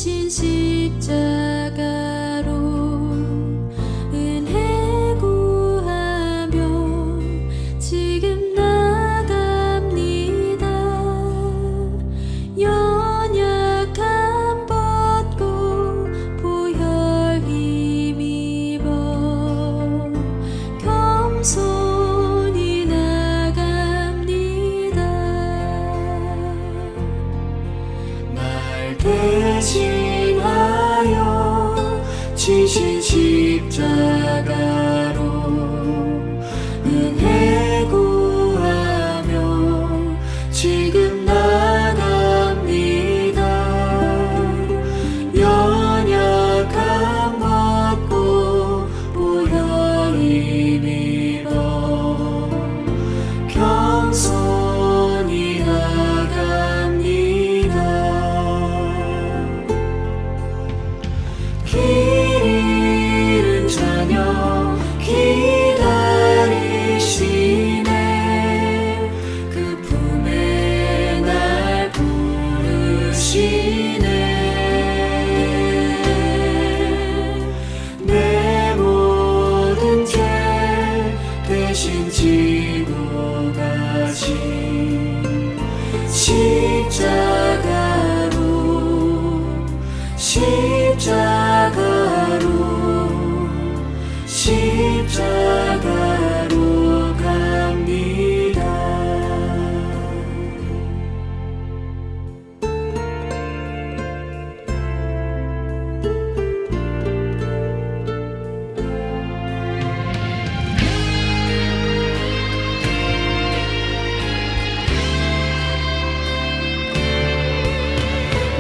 지신 십자가로 은혜 구하며 지금 나갑니다. 연약함 벗고 보혈 힘입어 겸손히 나갑니다. 날 대신하여 지신 십자가로 은혜 구하며 지금 나갑니다. 연약함 벗고 보혈 힘입어 겸손히 나갑니다. 길 잃은 자녀 기다리시네. 그 품에 날 부르시네. 내 모든 죄 대신 지고 가신 십자가로 십자가로 갑니다.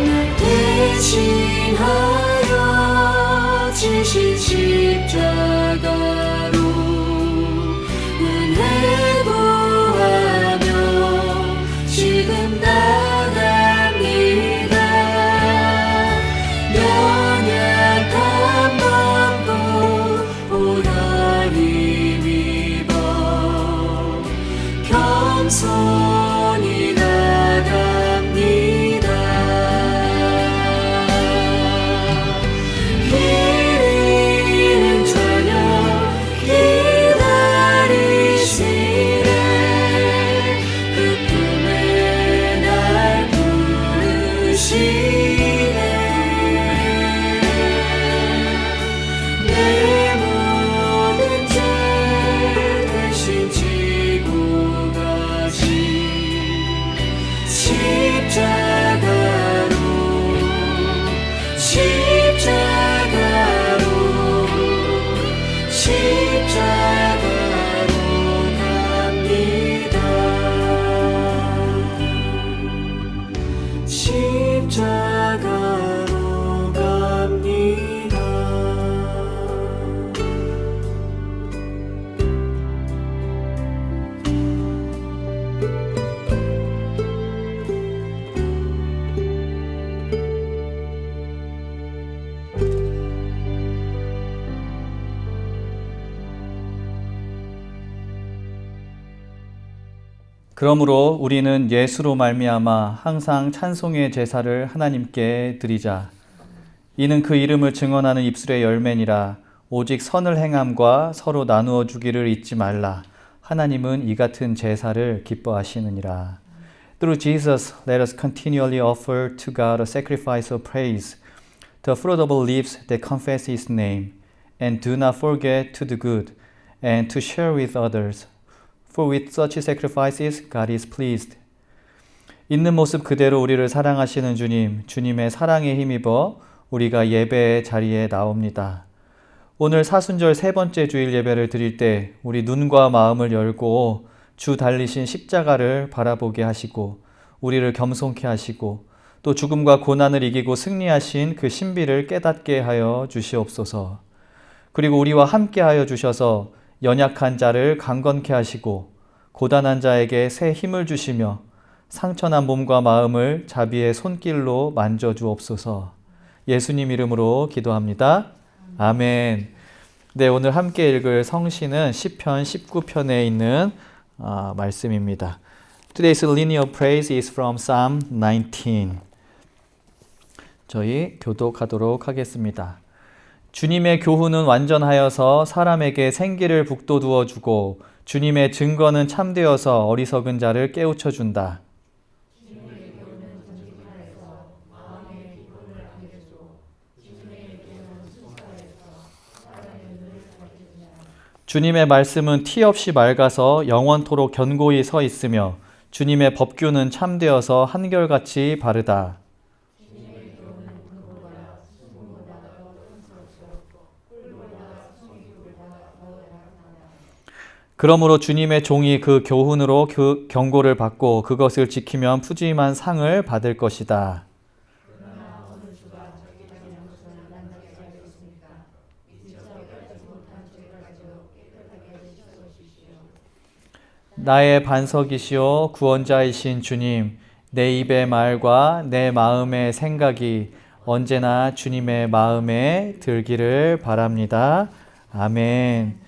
날 대신하여 지신 십자가로 은혜 구하며 지금 나갑니다. 연약함 벗고 보혈 힘입어 겸손히 나갑니다. 길 잃은 자녀 기다리시네. 그 품에 날 부르시네. 내 모든 죄 대신 지고 가신 십자가로 갑니다. 십자가로 갑니다. 그러므로 우리는 예수로 말미암아 항상 찬송의 제사를 하나님께 드리자. 이는 그 이름을 증언하는 입술의 열매니라. 오직 선을 행함과 서로 나누어 주기를 잊지 말라. 하나님은 이 같은 제사를 기뻐하시느니라. Through Jesus, let us continually offer to God a sacrifice of praise, the fruit of lips that confess His name, and do not forget to do good, and to share with others. For with such sacrifices, God is pleased. 있는 모습 그대로 우리를 사랑하시는 주님, 주님의 사랑에 힘입어 우리가 예배의 자리에 나옵니다. 오늘 사순절 세 번째 주일 예배를 드릴 때 우리 눈과 마음을 열고 주 달리신 십자가를 바라보게 하시고 우리를 겸손케 하시고 또 죽음과 고난을 이기고 승리하신 그 신비를 깨닫게 하여 주시옵소서. 그리고 우리와 함께 하여 주셔서 연약한 자를 강건케 하시고 고단한 자에게 새 힘을 주시며 상처난 몸과 마음을 자비의 손길로 만져주옵소서. 예수님 이름으로 기도합니다. 아멘. 네, 오늘 함께 읽을 성시는 시편 19편에 있는 말씀입니다. Today's linear praise is from Psalm 19. 저희 교독하도록 하겠습니다. 주님의 교훈은 완전하여서 사람에게 생기를 북돋우어 주고 주님의 증거는 참되어서 어리석은 자를 깨우쳐 준다. 주님의 말씀은 티 없이 맑아서 영원토록 견고히 서 있으며 주님의 법규는 참되어서 한결같이 바르다. 그러므로 주님의 종이 그 교훈으로 그 경고를 받고 그것을 지키면 푸짐한 상을 받을 것이다. 나의 반석이시오 구원자이신 주님, 내 입의 말과 내 마음의 생각이 언제나 주님의 마음에 들기를 바랍니다. 아멘.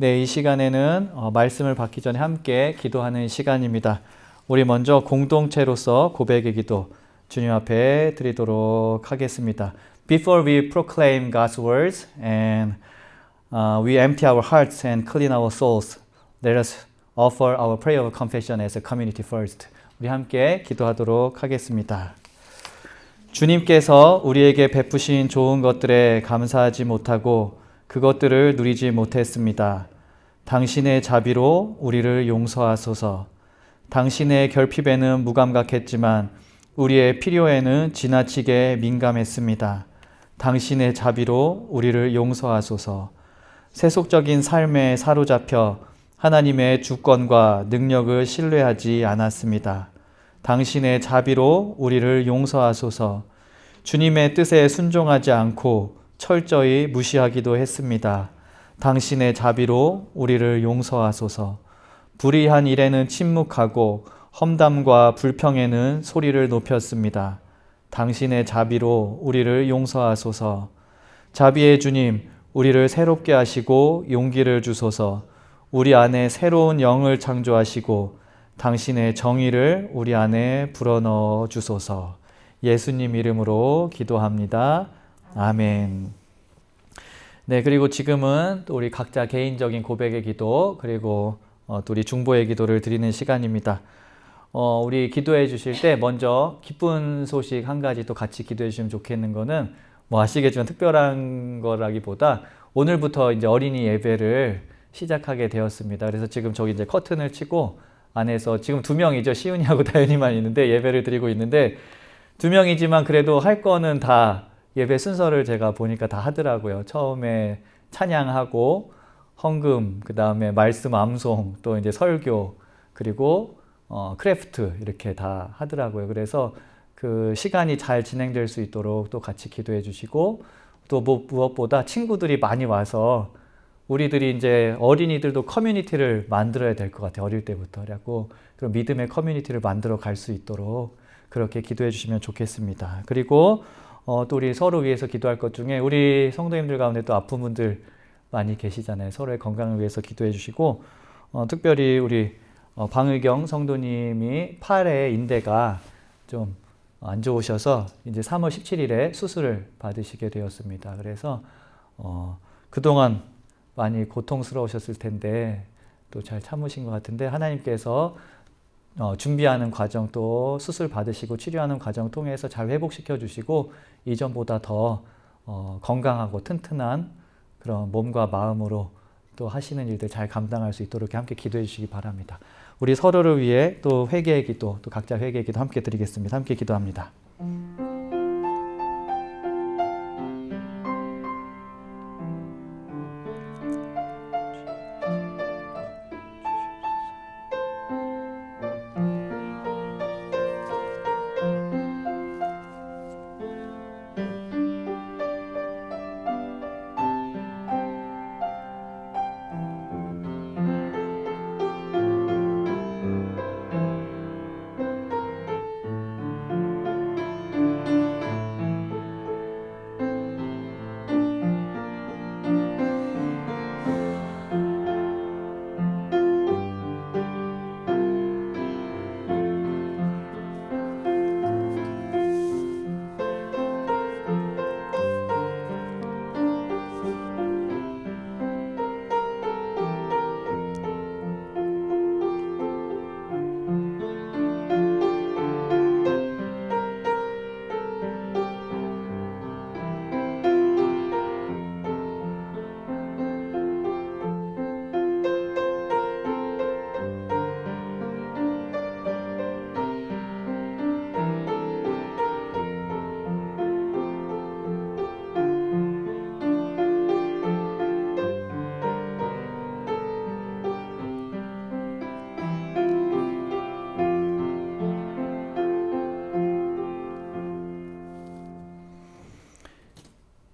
네, 이 시간에는 말씀을 받기 전에 함께 기도하는 시간입니다. 우리 먼저 공동체로서 고백의 기도 주님 앞에 드리도록 하겠습니다. Before we proclaim God's words and we empty our hearts and clean our souls, let us offer our prayer of confession as a community first. 우리 함께 기도하도록 하겠습니다. 주님께서 우리에게 베푸신 좋은 것들에 감사하지 못하고 그것들을 누리지 못했습니다. 당신의 자비로 우리를 용서하소서. 당신의 결핍에는 무감각했지만 우리의 필요에는 지나치게 민감했습니다. 당신의 자비로 우리를 용서하소서. 세속적인 삶에 사로잡혀 하나님의 주권과 능력을 신뢰하지 않았습니다. 당신의 자비로 우리를 용서하소서. 주님의 뜻에 순종하지 않고 철저히 무시하기도 했습니다. 당신의 자비로 우리를 용서하소서. 불의한 일에는 침묵하고 험담과 불평에는 소리를 높였습니다. 당신의 자비로 우리를 용서하소서. 자비의 주님, 우리를 새롭게 하시고 용기를 주소서. 우리 안에 새로운 영을 창조하시고 당신의 정의를 우리 안에 불어넣어 주소서. 예수님 이름으로 기도합니다. 아멘. 네, 그리고 지금은 또 우리 각자 개인적인 고백의 기도 그리고 또 우리 중보의 기도를 드리는 시간입니다. 우리 기도해 주실 때 먼저 기쁜 소식 한 가지 또 같이 기도해 주시면 좋겠는 거는 뭐 아시겠지만 특별한 거라기보다 오늘부터 이제 어린이 예배를 시작하게 되었습니다. 그래서 지금 저기 이제 커튼을 치고 안에서 지금 2명이죠. 시은이하고 다현이만 있는데 예배를 드리고 있는데 2명이지만 그래도 할 거는 다 예배 순서를 제가 보니까 다 하더라고요. 처음에 찬양하고 헌금, 그 다음에 말씀 암송, 또 이제 설교, 그리고 크래프트 이렇게 다 하더라고요. 그래서 그 시간이 잘 진행될 수 있도록 또 같이 기도해 주시고 또 무엇보다 친구들이 많이 와서 우리들이 이제 어린이들도 커뮤니티를 만들어야 될 것 같아요. 어릴 때부터. 그래갖고 그런 믿음의 커뮤니티를 만들어 갈 수 있도록 그렇게 기도해 주시면 좋겠습니다. 그리고 또 우리 서로 위해서 기도할 것 중에 우리 성도님들 가운데 또 아픈 분들 많이 계시잖아요. 서로의 건강을 위해서 기도해 주시고 특별히 우리 방의경 성도님이 팔의 인대가 좀 안 좋으셔서 이제 3월 17일에 수술을 받으시게 되었습니다. 그래서 그동안 많이 고통스러우셨을 텐데 또 잘 참으신 것 같은데 하나님께서 준비하는 과정 또 수술 받으시고 치료하는 과정 통해서 잘 회복시켜 주시고 이전보다 더 건강하고 튼튼한 그런 몸과 마음으로 또 하시는 일들 잘 감당할 수 있도록 함께 기도해 주시기 바랍니다. 우리 서로를 위해 또 회개의 기도, 또 각자 회개의 기도 함께 드리겠습니다. 함께 기도합니다.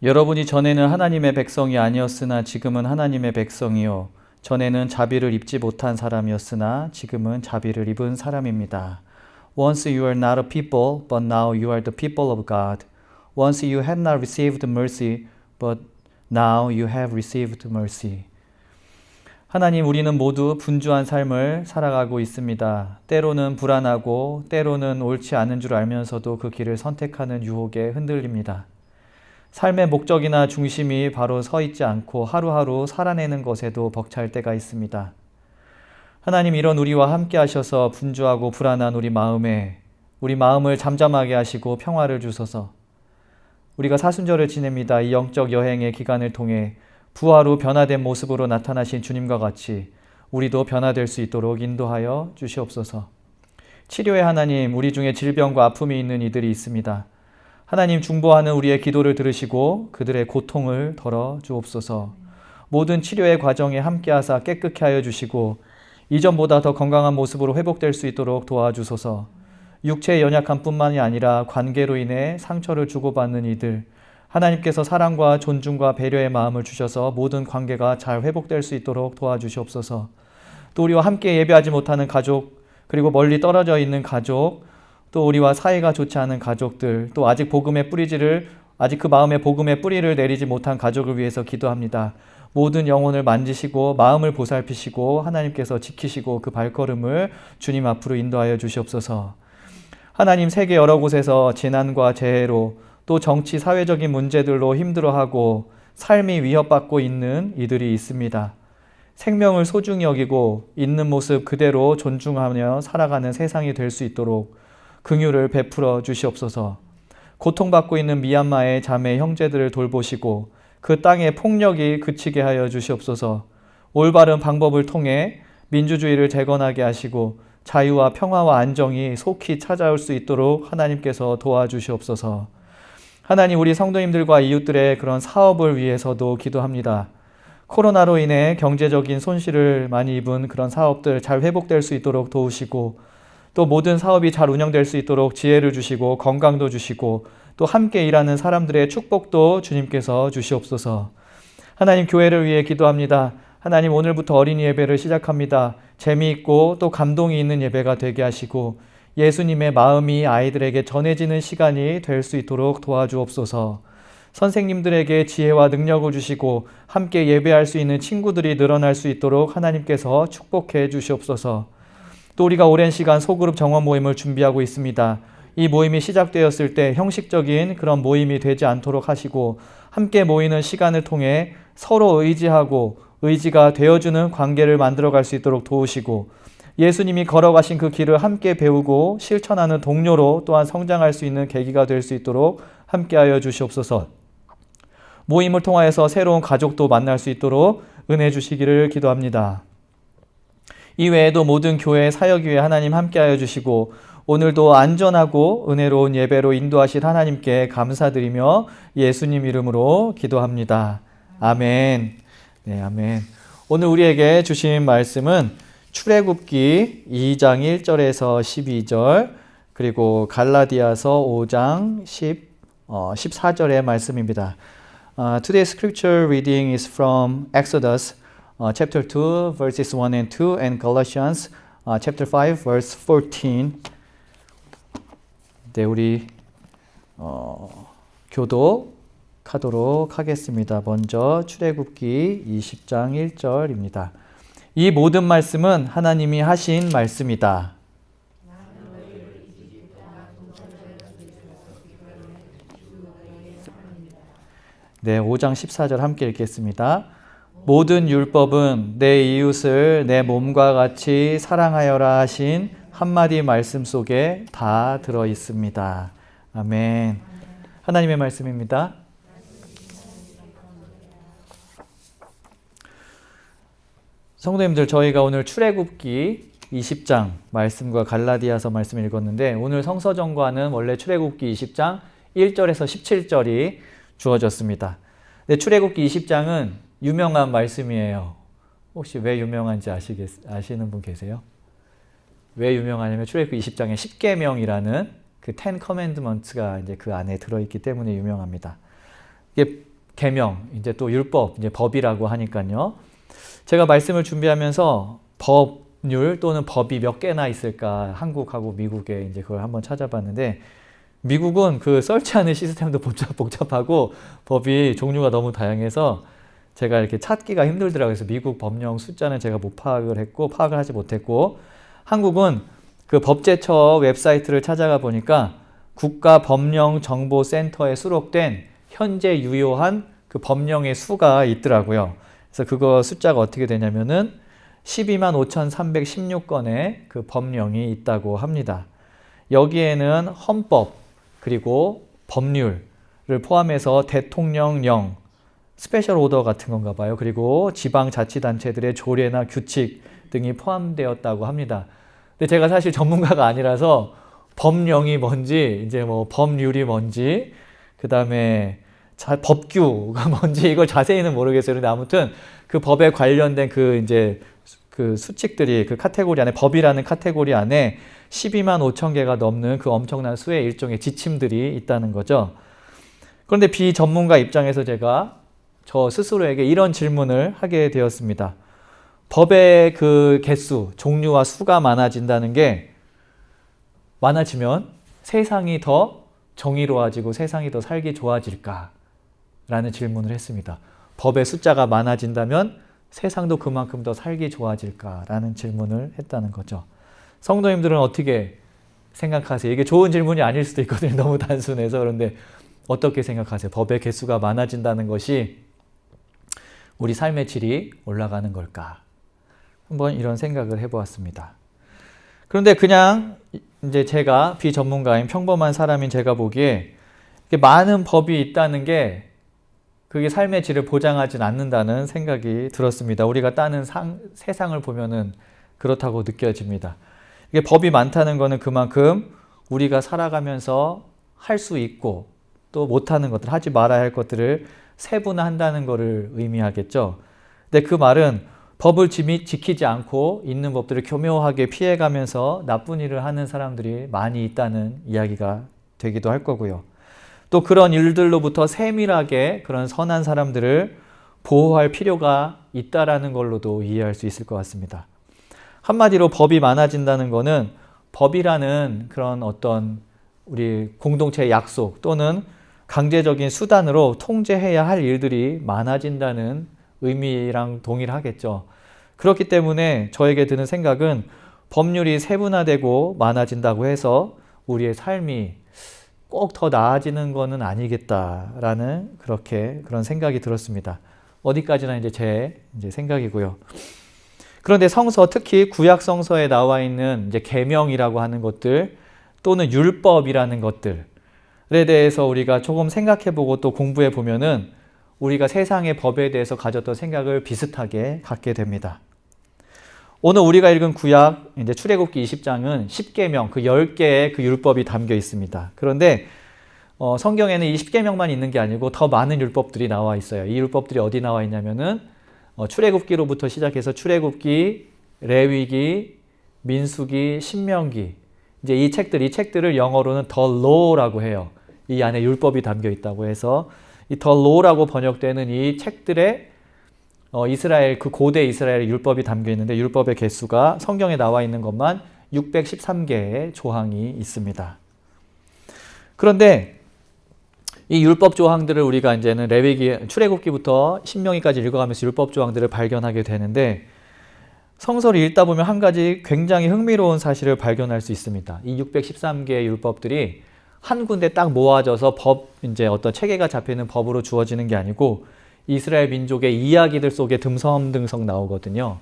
여러분이 전에는 하나님의 백성이 아니었으나 지금은 하나님의 백성이요. 전에는 자비를 입지 못한 사람이었으나 지금은 자비를 입은 사람입니다. Once you are not a people, but now you are the people of God. Once you had not received mercy, but now you have received mercy. 하나님, 우리는 모두 분주한 삶을 살아가고 있습니다. 때로는 불안하고 때로는 옳지 않은 줄 알면서도 그 길을 선택하는 유혹에 흔들립니다. 삶의 목적이나 중심이 바로 서 있지 않고 하루하루 살아내는 것에도 벅찰 때가 있습니다. 하나님, 이런 우리와 함께 하셔서 분주하고 불안한 우리 마음을 잠잠하게 하시고 평화를 주소서. 우리가 사순절을 지냅니다. 이 영적 여행의 기간을 통해 부활 후 변화된 모습으로 나타나신 주님과 같이 우리도 변화될 수 있도록 인도하여 주시옵소서. 치료의 하나님, 우리 중에 질병과 아픔이 있는 이들이 있습니다. 하나님, 중보하는 우리의 기도를 들으시고 그들의 고통을 덜어 주옵소서. 모든 치료의 과정에 함께하사 깨끗게 하여 주시고 이전보다 더 건강한 모습으로 회복될 수 있도록 도와주소서. 육체의 연약함뿐만이 아니라 관계로 인해 상처를 주고받는 이들, 하나님께서 사랑과 존중과 배려의 마음을 주셔서 모든 관계가 잘 회복될 수 있도록 도와주시옵소서. 또 우리와 함께 예배하지 못하는 가족, 그리고 멀리 떨어져 있는 가족, 또 우리와 사이가 좋지 않은 가족들, 또 아직 그 마음에 복음의 뿌리를 내리지 못한 가족을 위해서 기도합니다. 모든 영혼을 만지시고 마음을 보살피시고 하나님께서 지키시고 그 발걸음을 주님 앞으로 인도하여 주시옵소서. 하나님, 세계 여러 곳에서 재난과 재해로 또 정치, 사회적인 문제들로 힘들어하고 삶이 위협받고 있는 이들이 있습니다. 생명을 소중히 여기고 있는 모습 그대로 존중하며 살아가는 세상이 될 수 있도록 긍휼을 베풀어 주시옵소서. 고통받고 있는 미얀마의 자매 형제들을 돌보시고 그 땅의 폭력이 그치게 하여 주시옵소서. 올바른 방법을 통해 민주주의를 재건하게 하시고 자유와 평화와 안정이 속히 찾아올 수 있도록 하나님께서 도와주시옵소서. 하나님, 우리 성도님들과 이웃들의 그런 사업을 위해서도 기도합니다. 코로나로 인해 경제적인 손실을 많이 입은 그런 사업들 잘 회복될 수 있도록 도우시고 또 모든 사업이 잘 운영될 수 있도록 지혜를 주시고 건강도 주시고 또 함께 일하는 사람들의 축복도 주님께서 주시옵소서. 하나님, 교회를 위해 기도합니다. 하나님, 오늘부터 어린이 예배를 시작합니다. 재미있고 또 감동이 있는 예배가 되게 하시고 예수님의 마음이 아이들에게 전해지는 시간이 될 수 있도록 도와주옵소서. 선생님들에게 지혜와 능력을 주시고 함께 예배할 수 있는 친구들이 늘어날 수 있도록 하나님께서 축복해 주시옵소서. 또 우리가 오랜 시간 소그룹 정원 모임을 준비하고 있습니다. 이 모임이 시작되었을 때 형식적인 그런 모임이 되지 않도록 하시고 함께 모이는 시간을 통해 서로 의지하고 의지가 되어주는 관계를 만들어갈 수 있도록 도우시고 예수님이 걸어가신 그 길을 함께 배우고 실천하는 동료로 또한 성장할 수 있는 계기가 될 수 있도록 함께하여 주시옵소서. 모임을 통하여서 새로운 가족도 만날 수 있도록 은혜 주시기를 기도합니다. 이 외에도 모든 교회 사역 위에 하나님 함께하여 주시고 오늘도 안전하고 은혜로운 예배로 인도하실 하나님께 감사드리며 예수님 이름으로 기도합니다. 아멘. 네, 아멘. 오늘 우리에게 주신 말씀은 출애굽기 2장 1절에서 12절 그리고 갈라디아서 5장 14절의 말씀입니다. Today's scripture reading is from Exodus chapter 2 verses 1 and 2 and Galatians chapter 5 verse 14. 네, 우리 교독하도록 하겠습니다. 먼저 출애굽기 20장 1절입니다. 이 모든 말씀은 하나님이 하신 말씀이다. 네, 5장 14절 함께 읽겠습니다. 모든 율법은 내 이웃을 내 몸과 같이 사랑하여라 하신 한마디 말씀 속에 다 들어 있습니다. 아멘. 하나님의 말씀입니다. 성도님들, 저희가 오늘 출애굽기 20장 말씀과 갈라디아서 말씀을 읽었는데 오늘 성서정과는 원래 출애굽기 20장 1절에서 17절이 주어졌습니다. 근데 출애굽기 20장은 유명한 말씀이에요. 혹시 왜 유명한지 아시는 분 계세요? 왜 유명하냐면 출애굽기 20장에 10계명이라는 그 10 commandments가 이제 그 안에 들어있기 때문에 유명합니다. 이게 계명, 이제 또 율법, 이제 법이라고 하니까요. 제가 말씀을 준비하면서 법률 또는 법이 몇 개나 있을까, 한국하고 미국에 이제 그걸 한번 찾아봤는데, 미국은 그 설치하는 시스템도 복잡하고 법이 종류가 너무 다양해서 제가 이렇게 찾기가 힘들더라고요. 그래서 미국 법령 숫자는 제가 못 파악을 하지 못했고, 한국은 그 법제처 웹사이트를 찾아가 보니까 국가법령정보센터에 수록된 현재 유효한 그 법령의 수가 있더라고요. 그래서 그거 숫자가 어떻게 되냐면은 125,316건의 그 법령이 있다고 합니다. 여기에는 헌법, 그리고 법률을 포함해서 대통령령, 스페셜 오더 같은 건가 봐요. 그리고 지방자치단체들의 조례나 규칙 등이 포함되었다고 합니다. 근데 제가 사실 전문가가 아니라서 법령이 뭔지, 이제 뭐 법률이 뭔지, 그 다음에 법규가 뭔지 이걸 자세히는 모르겠어요. 근데 아무튼 그 법에 관련된 그 이제 그 수칙들이 그 카테고리 안에, 법이라는 카테고리 안에 12만 5천 개가 넘는 그 엄청난 수의 일종의 지침들이 있다는 거죠. 그런데 비전문가 입장에서 제가 저 스스로에게 이런 질문을 하게 되었습니다. 법의 그 개수, 종류와 수가 많아진다는 게, 많아지면 세상이 더 정의로워지고 세상이 더 살기 좋아질까? 라는 질문을 했습니다. 법의 숫자가 많아진다면 세상도 그만큼 더 살기 좋아질까? 라는 질문을 했다는 거죠. 성도님들은 어떻게 생각하세요? 이게 좋은 질문이 아닐 수도 있거든요. 너무 단순해서. 그런데 어떻게 생각하세요? 법의 개수가 많아진다는 것이 우리 삶의 질이 올라가는 걸까? 한번 이런 생각을 해보았습니다. 그런데 그냥 이제 제가 비전문가인 평범한 사람인 제가 보기에 많은 법이 있다는 게 그게 삶의 질을 보장하진 않는다는 생각이 들었습니다. 우리가 따는 세상을 보면은 그렇다고 느껴집니다. 이게 법이 많다는 거는 그만큼 우리가 살아가면서 할 수 있고 또 못하는 것들, 하지 말아야 할 것들을 세분화한다는 것을 의미하겠죠. 근데 그 말은 법을 지키지 않고 있는 법들을 교묘하게 피해가면서 나쁜 일을 하는 사람들이 많이 있다는 이야기가 되기도 할 거고요. 또 그런 일들로부터 세밀하게 그런 선한 사람들을 보호할 필요가 있다라는 걸로도 이해할 수 있을 것 같습니다. 한마디로 법이 많아진다는 것은 법이라는 그런 어떤 우리 공동체의 약속 또는 강제적인 수단으로 통제해야 할 일들이 많아진다는 의미랑 동일하겠죠. 그렇기 때문에 저에게 드는 생각은 법률이 세분화되고 많아진다고 해서 우리의 삶이 꼭 더 나아지는 것은 아니겠다라는 그런 생각이 들었습니다. 어디까지나 이제 제 생각이고요. 그런데 성서, 특히 구약 성서에 나와 있는 이제 계명이라고 하는 것들 또는 율법이라는 것들에 대해서 우리가 조금 생각해보고 또 공부해보면은 우리가 세상의 법에 대해서 가졌던 생각을 비슷하게 갖게 됩니다. 오늘 우리가 읽은 구약 이제 출애굽기 20장은 10계명, 그 10개의 그 율법이 담겨 있습니다. 그런데 성경에는 이 10계명만 있는 게 아니고 더 많은 율법들이 나와 있어요. 이 율법들이 어디 나와 있냐면은 출애굽기로부터 시작해서 출애굽기, 레위기, 민수기, 신명기, 이제 이 책들을 영어로는 The Law라고 해요. 이 안에 율법이 담겨 있다고 해서 이 The Law라고 번역되는 이 책들에 이스라엘, 그 고대 이스라엘의 율법이 담겨 있는데 율법의 개수가 성경에 나와 있는 것만 613개의 조항이 있습니다. 그런데 이 율법 조항들을 우리가 이제는 출애굽기부터 신명기까지 읽어가면서 율법 조항들을 발견하게 되는데 성서를 읽다 보면 한 가지 굉장히 흥미로운 사실을 발견할 수 있습니다. 이 613개의 율법들이 한 군데 딱 모아져서 이제 어떤 체계가 잡히는 법으로 주어지는 게 아니고 이스라엘 민족의 이야기들 속에 듬성듬성 나오거든요.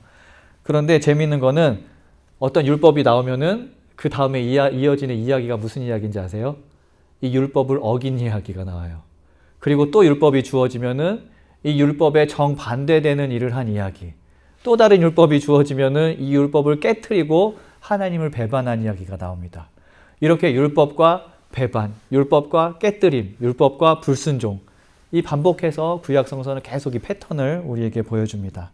그런데 재미있는 거는 어떤 율법이 나오면은 그 다음에 이어지는 이야기가 무슨 이야기인지 아세요? 이 율법을 어긴 이야기가 나와요. 그리고 또 율법이 주어지면은 이 율법에 정반대되는 일을 한 이야기. 또 다른 율법이 주어지면은 이 율법을 깨트리고 하나님을 배반한 이야기가 나옵니다. 이렇게 율법과 배반, 율법과 깨트림, 율법과 불순종, 이 반복해서 구약 성서는 계속 이 패턴을 우리에게 보여줍니다.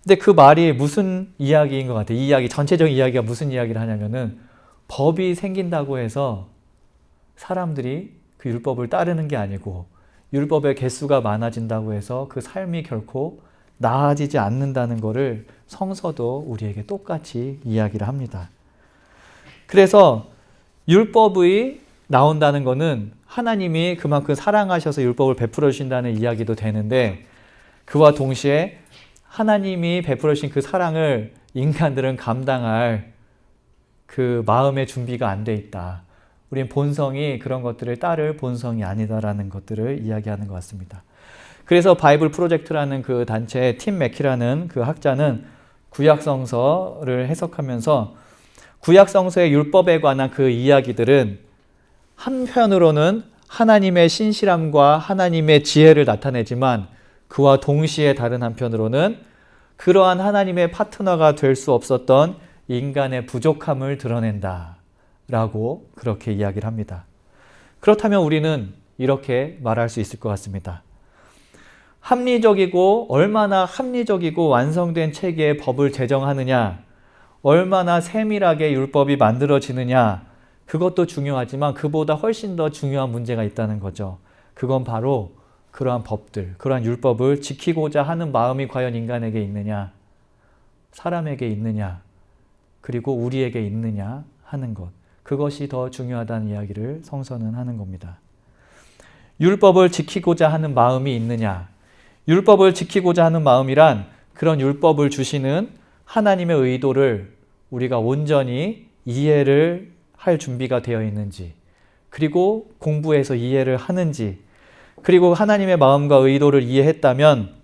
근데 그 말이 무슨 이야기인 것 같아요? 이 이야기, 전체적인 이야기가 무슨 이야기를 하냐면은 법이 생긴다고 해서 사람들이 그 율법을 따르는 게 아니고 율법의 개수가 많아진다고 해서 그 삶이 결코 나아지지 않는다는 것을 성서도 우리에게 똑같이 이야기를 합니다. 그래서 율법이 나온다는 것은 하나님이 그만큼 사랑하셔서 율법을 베풀어 주신다는 이야기도 되는데, 그와 동시에 하나님이 베풀어 주신 그 사랑을 인간들은 감당할 그 마음의 준비가 안 돼 있다. 우린 본성이 그런 것들을 따를 본성이 아니다라는 것들을 이야기하는 것 같습니다. 그래서 바이블 프로젝트라는 그 단체의 팀 맥키라는 그 학자는 구약성서를 해석하면서 구약성서의 율법에 관한 그 이야기들은 한편으로는 하나님의 신실함과 하나님의 지혜를 나타내지만, 그와 동시에 다른 한편으로는 그러한 하나님의 파트너가 될 수 없었던 인간의 부족함을 드러낸다 라고 그렇게 이야기를 합니다. 그렇다면 우리는 이렇게 말할 수 있을 것 같습니다. 얼마나 합리적이고 완성된 체계의 법을 제정하느냐, 얼마나 세밀하게 율법이 만들어지느냐, 그것도 중요하지만 그보다 훨씬 더 중요한 문제가 있다는 거죠. 그건 바로 그러한 법들, 그러한 율법을 지키고자 하는 마음이 과연 인간에게 있느냐, 사람에게 있느냐, 그리고 우리에게 있느냐 하는 것. 그것이 더 중요하다는 이야기를 성서는 하는 겁니다. 율법을 지키고자 하는 마음이 있느냐. 율법을 지키고자 하는 마음이란 그런 율법을 주시는 하나님의 의도를 우리가 온전히 이해를 할 준비가 되어 있는지, 그리고 공부해서 이해를 하는지, 그리고 하나님의 마음과 의도를 이해했다면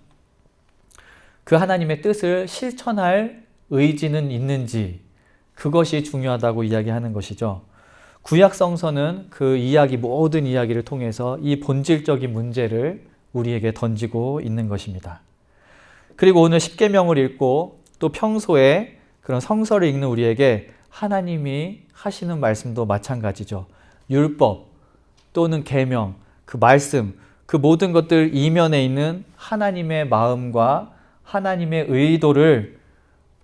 그 하나님의 뜻을 실천할 의지는 있는지, 그것이 중요하다고 이야기하는 것이죠. 구약성서는 그 모든 이야기를 통해서 이 본질적인 문제를 우리에게 던지고 있는 것입니다. 그리고 오늘 십계명을 읽고 또 평소에 그런 성서를 읽는 우리에게 하나님이 하시는 말씀도 마찬가지죠. 율법 또는 계명, 그 말씀, 그 모든 것들 이면에 있는 하나님의 마음과 하나님의 의도를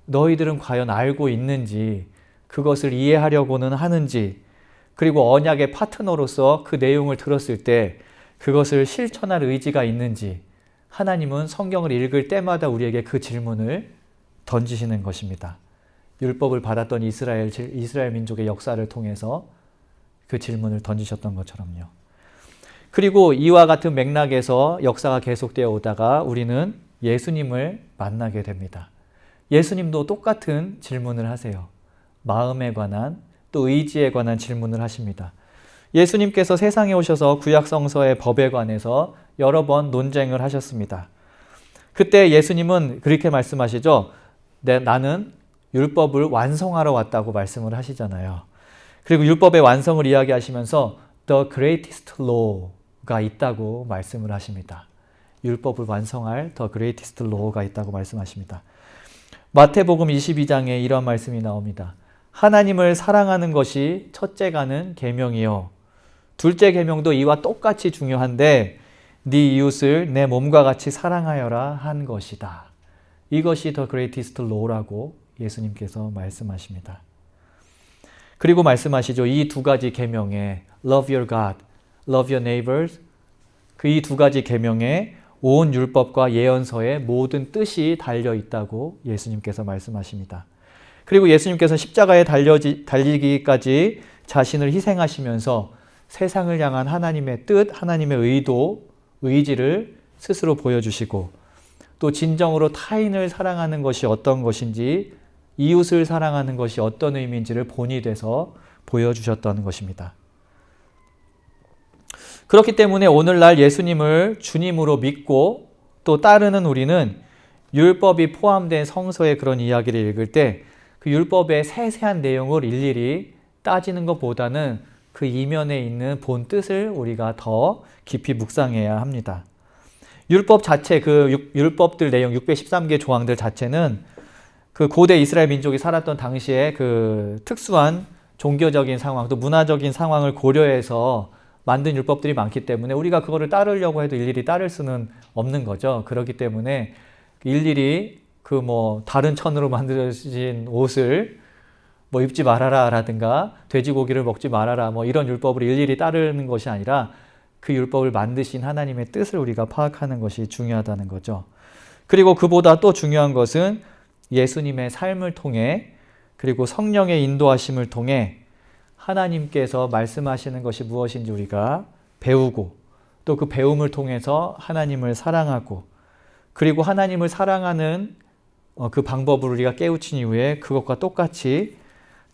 너희들은 과연 알고 있는지, 그것을 이해하려고는 하는지, 그리고 언약의 파트너로서 그 내용을 들었을 때 그것을 실천할 의지가 있는지, 하나님은 성경을 읽을 때마다 우리에게 그 질문을 던지시는 것입니다. 율법을 받았던 이스라엘 민족의 역사를 통해서 그 질문을 던지셨던 것처럼요. 그리고 이와 같은 맥락에서 역사가 계속되어 오다가 우리는 예수님을 만나게 됩니다. 예수님도 똑같은 질문을 하세요. 마음에 관한, 또 의지에 관한 질문을 하십니다. 예수님께서 세상에 오셔서 구약성서의 법에 관해서 여러 번 논쟁을 하셨습니다. 그때 예수님은 그렇게 말씀하시죠. 나는 율법을 완성하러 왔다고 말씀을 하시잖아요. 그리고 율법의 완성을 이야기하시면서 The greatest law가 있다고 말씀을 하십니다. 율법을 완성할 The greatest law가 있다고 말씀하십니다. 마태복음 22장에 이런 말씀이 나옵니다. 하나님을 사랑하는 것이 첫째가는 계명이요. 둘째 계명도 이와 똑같이 중요한데 네 이웃을 내 몸과 같이 사랑하여라 한 것이다. 이것이 The greatest law라고 예수님께서 말씀하십니다. 그리고 말씀하시죠. 이 두 가지 계명에 Love your God, Love your neighbors, 그 이 두 가지 계명에 온 율법과 예언서의 모든 뜻이 달려 있다고 예수님께서 말씀하십니다. 그리고 예수님께서 십자가에 달리기까지 자신을 희생하시면서 세상을 향한 하나님의 뜻, 하나님의 의도, 의지를 스스로 보여주시고 또 진정으로 타인을 사랑하는 것이 어떤 것인지, 이웃을 사랑하는 것이 어떤 의미인지를 본이 돼서 보여주셨던 것입니다. 그렇기 때문에 오늘날 예수님을 주님으로 믿고 또 따르는 우리는 율법이 포함된 성서의 그런 이야기를 읽을 때 그 율법의 세세한 내용을 일일이 따지는 것보다는 그 이면에 있는 본 뜻을 우리가 더 깊이 묵상해야 합니다. 율법 자체, 그 율법들 내용 613개 조항들 자체는 그 고대 이스라엘 민족이 살았던 당시에 그 특수한 종교적인 상황, 또 문화적인 상황을 고려해서 만든 율법들이 많기 때문에 우리가 그거를 따르려고 해도 일일이 따를 수는 없는 거죠. 그렇기 때문에 일일이 다른 천으로 만들어진 옷을 입지 말아라 라든가 돼지고기를 먹지 말아라 이런 율법을 일일이 따르는 것이 아니라 그 율법을 만드신 하나님의 뜻을 우리가 파악하는 것이 중요하다는 거죠. 그리고 그보다 또 중요한 것은 예수님의 삶을 통해 그리고 성령의 인도하심을 통해 하나님께서 말씀하시는 것이 무엇인지 우리가 배우고 또 그 배움을 통해서 하나님을 사랑하고 그리고 하나님을 사랑하는 그 방법을 우리가 깨우친 이후에 그것과 똑같이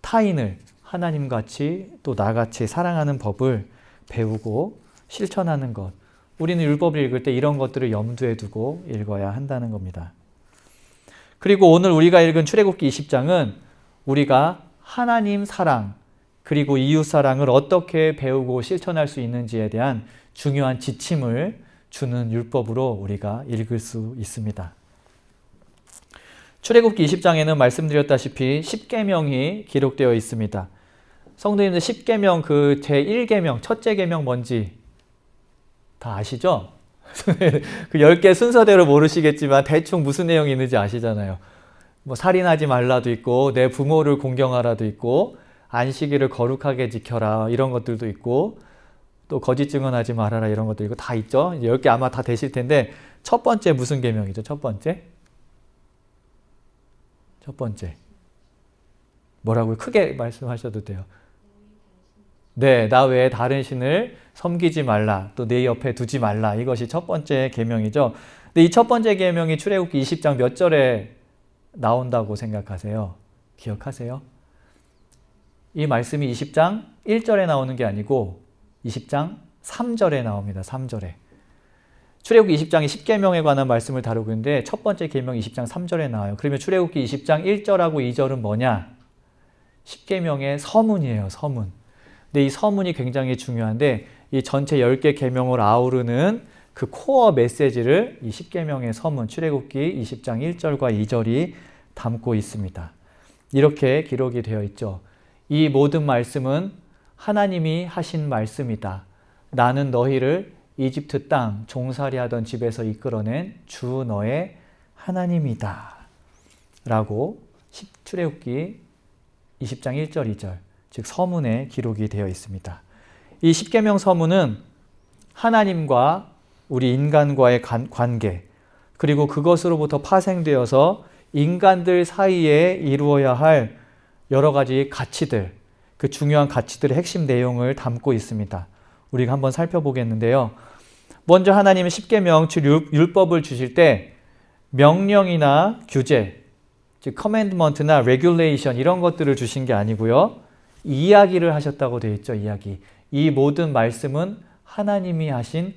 타인을 하나님같이 또 나같이 사랑하는 법을 배우고 실천하는 것. 우리는 율법을 읽을 때 이런 것들을 염두에 두고 읽어야 한다는 겁니다. 그리고 오늘 우리가 읽은 출애굽기 20장은 우리가 하나님 사랑 그리고 이웃 사랑을 어떻게 배우고 실천할 수 있는지에 대한 중요한 지침을 주는 율법으로 우리가 읽을 수 있습니다. 출애굽기 20장에는 말씀드렸다시피 10계명이 기록되어 있습니다. 성도님들 10계명 그 제1계명 첫째 계명 뭔지 다 아시죠? 그 10개 순서대로 모르시겠지만 대충 무슨 내용이 있는지 아시잖아요. 뭐 살인하지 말라도 있고 내 부모를 공경하라도 있고 안식일을 거룩하게 지켜라 이런 것들도 있고 또 거짓 증언하지 말아라 이런 것도 있고 다 있죠. 10개 아마 다 되실 텐데 첫 번째 무슨 계명이죠? 첫 번째 뭐라고요? 크게 말씀하셔도 돼요. 네, 나 외에 다른 신을 섬기지 말라. 또 내 옆에 두지 말라. 이것이 첫 번째 계명이죠. 근데 이 첫 번째 계명이 출애굽기 20장 몇 절에 나온다고 생각하세요? 기억하세요? 이 말씀이 20장 1절에 나오는 게 아니고 20장 3절에 나옵니다. 3절에. 출애굽기 20장이 10계명에 관한 말씀을 다루고 있는데 첫 번째 계명 20장 3절에 나와요. 그러면 출애굽기 20장 1절하고 2절은 뭐냐? 10계명의 서문이에요. 서문. 근데 이 서문이 굉장히 중요한데 이 전체 10개 계명을 아우르는 그 코어 메시지를 이 10계명의 서문 출애굽기 20장 1절과 2절이 담고 있습니다. 이렇게 기록이 되어 있죠. 이 모든 말씀은 하나님이 하신 말씀이다. 나는 너희를 이집트 땅 종살이하던 집에서 이끌어낸 주 너의 하나님이다. 라고 출애굽기 20장 1절 2절 즉 서문에 기록이 되어 있습니다. 이 10계명 서문은 하나님과 우리 인간과의 관계 그리고 그것으로부터 파생되어서 인간들 사이에 이루어야 할 여러 가지 가치들 그 중요한 가치들의 핵심 내용을 담고 있습니다. 우리가 한번 살펴보겠는데요. 먼저 하나님은 10계명 즉 율법을 주실 때 명령이나 규제 즉 commandment나 regulation 이런 것들을 주신 게 아니고요. 이야기를 하셨다고 되어 있죠. 이야기. 이 모든 말씀은 하나님이 하신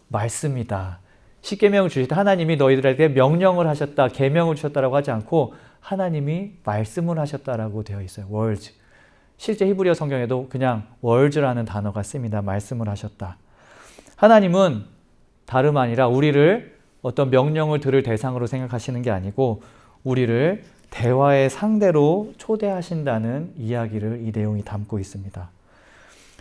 말씀이다. 10계명을 주실 때 하나님이 너희들에게 명령을 하셨다, 계명을 주셨다라고 하지 않고 하나님이 말씀을 하셨다라고 되어 있어요. words. 실제 히브리어 성경에도 그냥 words라는 단어가 씁니다. 말씀을 하셨다. 하나님은 다름 아니라 우리를 어떤 명령을 들을 대상으로 생각하시는 게 아니고 우리를 대화의 상대로 초대하신다는 이야기를 이 내용이 담고 있습니다.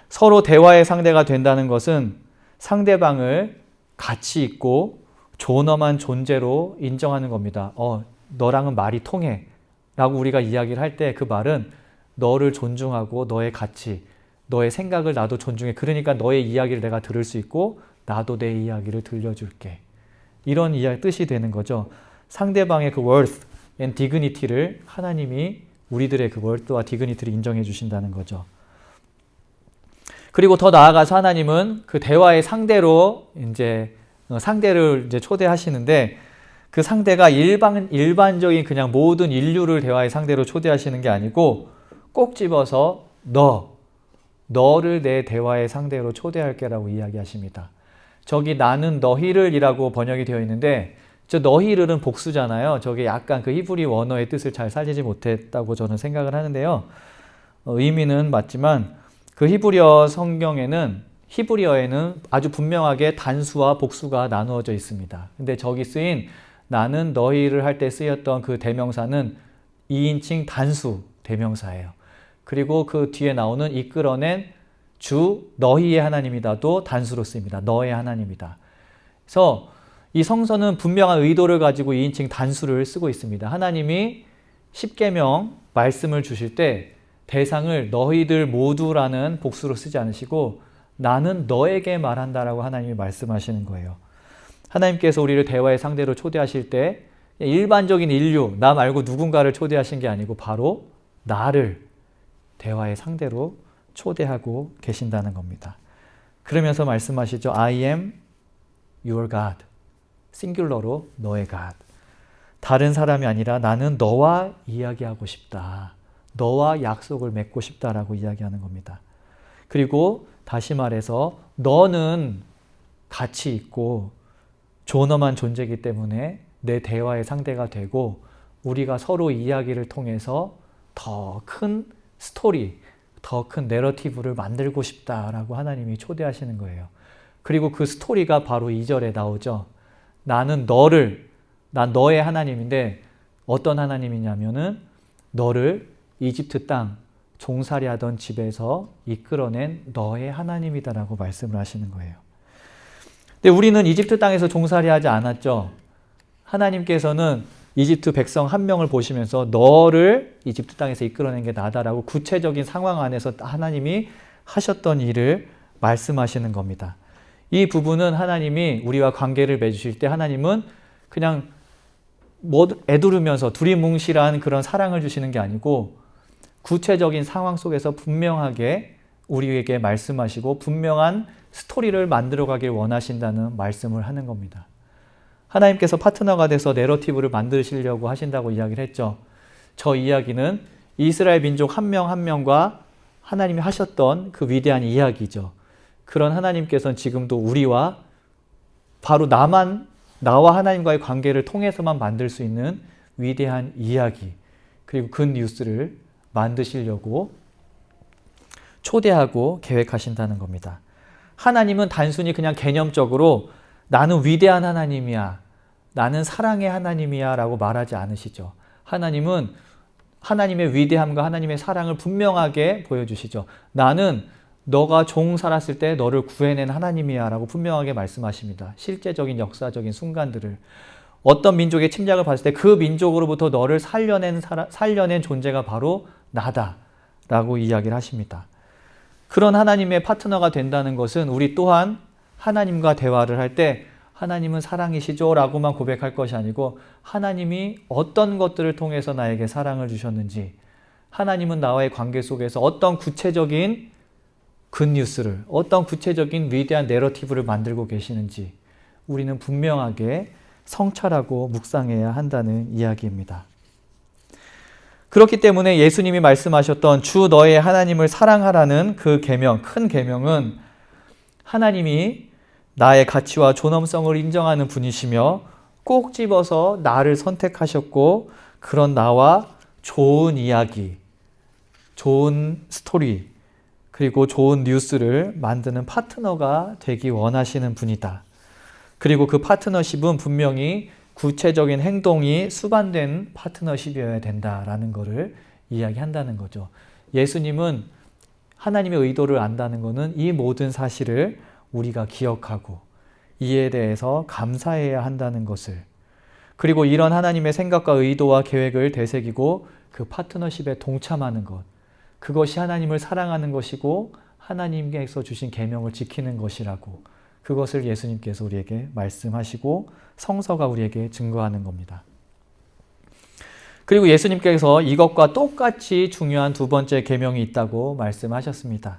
서로 대화의 상대가 된다는 것은 상대방을 가치 있고 존엄한 존재로 인정하는 겁니다. 너랑은 말이 통해 라고 우리가 이야기를 할 때 그 말은 너를 존중하고 너의 가치, 너의 생각을 나도 존중해. 그러니까 너의 이야기를 내가 들을 수 있고 나도 내 이야기를 들려줄게. 이런 뜻이 되는 거죠. 상대방의 그 worth and dignity를 하나님이 우리들의 그 worth와 dignity를 인정해 주신다는 거죠. 그리고 더 나아가서 하나님은 그 대화의 상대로 상대를 초대하시는데 그 상대가 일반적인 그냥 모든 인류를 대화의 상대로 초대하시는 게 아니고 꼭 집어서 너를 내 대화의 상대로 초대할게라고 이야기하십니다. 저기 나는 너희를 이라고 번역이 되어 있는데 저 너희를은 복수잖아요. 저게 약간 그 히브리 원어의 뜻을 잘 살리지 못했다고 저는 생각을 하는데요. 의미는 맞지만 그 히브리어에는 아주 분명하게 단수와 복수가 나누어져 있습니다. 근데 저기 쓰인 나는 너희를 할 때 쓰였던 그 대명사는 2인칭 단수 대명사예요. 그리고 그 뒤에 나오는 이끌어낸 주 너희의 하나님이다도 단수로 쓰입니다. 너의 하나님이다. 그래서 이 성서는 분명한 의도를 가지고 2인칭 단수를 쓰고 있습니다. 하나님이 10계명 말씀을 주실 때 대상을 너희들 모두라는 복수로 쓰지 않으시고 나는 너에게 말한다라고 하나님이 말씀하시는 거예요. 하나님께서 우리를 대화의 상대로 초대하실 때 일반적인 인류, 나 말고 누군가를 초대하신 게 아니고 바로 나를 대화의 상대로 초대하고 계신다는 겁니다. 그러면서 말씀하시죠. I am your God. 싱귤러로 너의 God. 다른 사람이 아니라 나는 너와 이야기하고 싶다. 너와 약속을 맺고 싶다라고 이야기하는 겁니다. 그리고 다시 말해서 너는 가치 있고 존엄한 존재이기 때문에 내 대화의 상대가 되고 우리가 서로 이야기를 통해서 더 큰 스토리, 더 큰 내러티브를 만들고 싶다라고 하나님이 초대하시는 거예요. 그리고 그 스토리가 바로 2절에 나오죠. 난 너의 하나님인데 어떤 하나님이냐면은 너를 이집트 땅 종살이 하던 집에서 이끌어낸 너의 하나님이다라고 말씀을 하시는 거예요. 근데 우리는 이집트 땅에서 종살이 하지 않았죠. 하나님께서는 이집트 백성 한 명을 보시면서 너를 이집트 땅에서 이끌어낸 게 나다라고 구체적인 상황 안에서 하나님이 하셨던 일을 말씀하시는 겁니다. 이 부분은 하나님이 우리와 관계를 맺으실 때 하나님은 그냥 애두르면서 두리뭉실한 그런 사랑을 주시는 게 아니고 구체적인 상황 속에서 분명하게 우리에게 말씀하시고 분명한 스토리를 만들어가길 원하신다는 말씀을 하는 겁니다. 하나님께서 파트너가 돼서 내러티브를 만드시려고 하신다고 이야기를 했죠. 저 이야기는 이스라엘 민족 한 명 한 명과 하나님이 하셨던 그 위대한 이야기죠. 그런 하나님께서는 지금도 우리와 바로 나와 하나님과의 관계를 통해서만 만들 수 있는 위대한 이야기 그리고 그 뉴스를 만드시려고 초대하고 계획하신다는 겁니다. 하나님은 단순히 그냥 개념적으로 나는 위대한 하나님이야, 나는 사랑의 하나님이야 라고 말하지 않으시죠. 하나님은 하나님의 위대함과 하나님의 사랑을 분명하게 보여주시죠. 나는 너가 종 살았을 때 너를 구해낸 하나님이야 라고 분명하게 말씀하십니다. 실제적인 역사적인 순간들을 어떤 민족의 침략을 받을 때 그 민족으로부터 너를 살려낸 존재가 바로 나다 라고 이야기를 하십니다. 그런 하나님의 파트너가 된다는 것은 우리 또한 하나님과 대화를 할 때 하나님은 사랑이시죠? 라고만 고백할 것이 아니고 하나님이 어떤 것들을 통해서 나에게 사랑을 주셨는지 하나님은 나와의 관계 속에서 어떤 구체적인 굿뉴스를 어떤 구체적인 위대한 내러티브를 만들고 계시는지 우리는 분명하게 성찰하고 묵상해야 한다는 이야기입니다. 그렇기 때문에 예수님이 말씀하셨던 주 너의 하나님을 사랑하라는 그 계명, 큰 계명은 하나님이 나의 가치와 존엄성을 인정하는 분이시며 꼭 집어서 나를 선택하셨고 그런 나와 좋은 이야기, 좋은 스토리, 그리고 좋은 뉴스를 만드는 파트너가 되기 원하시는 분이다. 그리고 그 파트너십은 분명히 구체적인 행동이 수반된 파트너십이어야 된다라는 것을 이야기한다는 거죠. 예수님은 하나님의 의도를 안다는 것은 이 모든 사실을 우리가 기억하고 이에 대해서 감사해야 한다는 것을 그리고 이런 하나님의 생각과 의도와 계획을 되새기고 그 파트너십에 동참하는 것 그것이 하나님을 사랑하는 것이고 하나님께서 주신 계명을 지키는 것이라고 그것을 예수님께서 우리에게 말씀하시고 성서가 우리에게 증거하는 겁니다. 그리고 예수님께서 이것과 똑같이 중요한 두 번째 계명이 있다고 말씀하셨습니다.